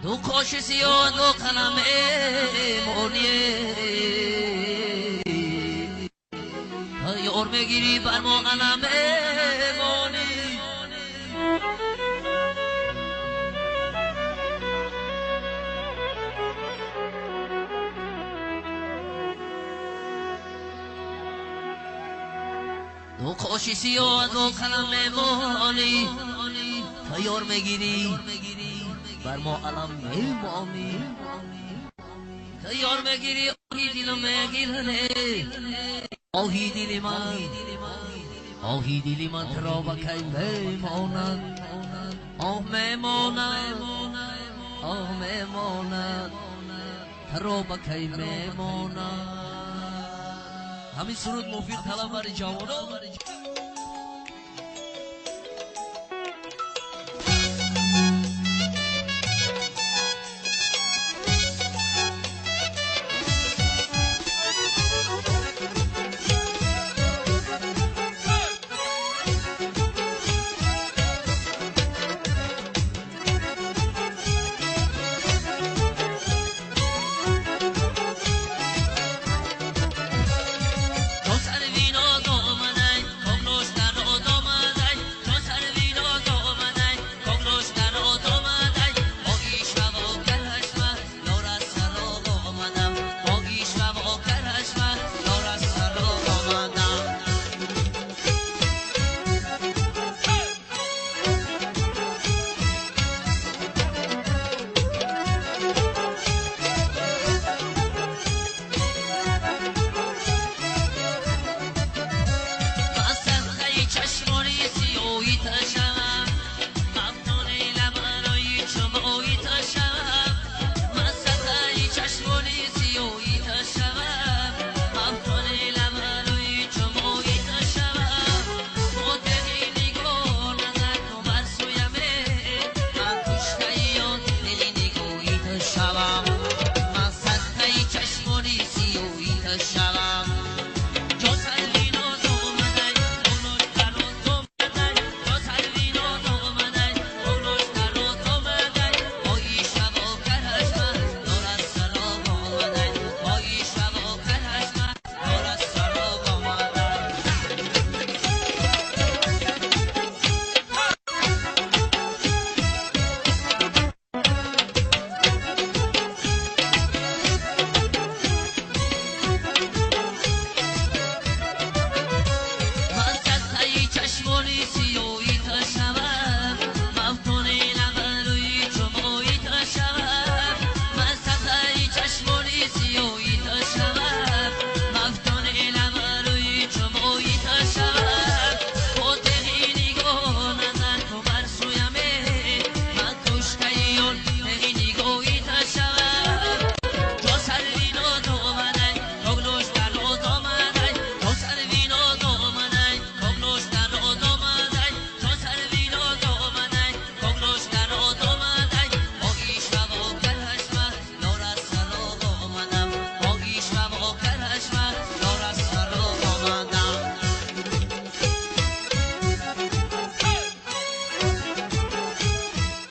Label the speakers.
Speaker 1: دو کاش سیاه دو قلم مونی تا یار میگیری بر ما قلم مونی دو کاش سیاه دو قلم مونی تا یار میگیری بر ما علم میمانی تا یار میگیری آهی دل میگیرنه آهی دل من آهی دل من ترا بکی میماند آه میماند آه میماند ترا بکی میماند همین سرود مفید طلب بر جوانان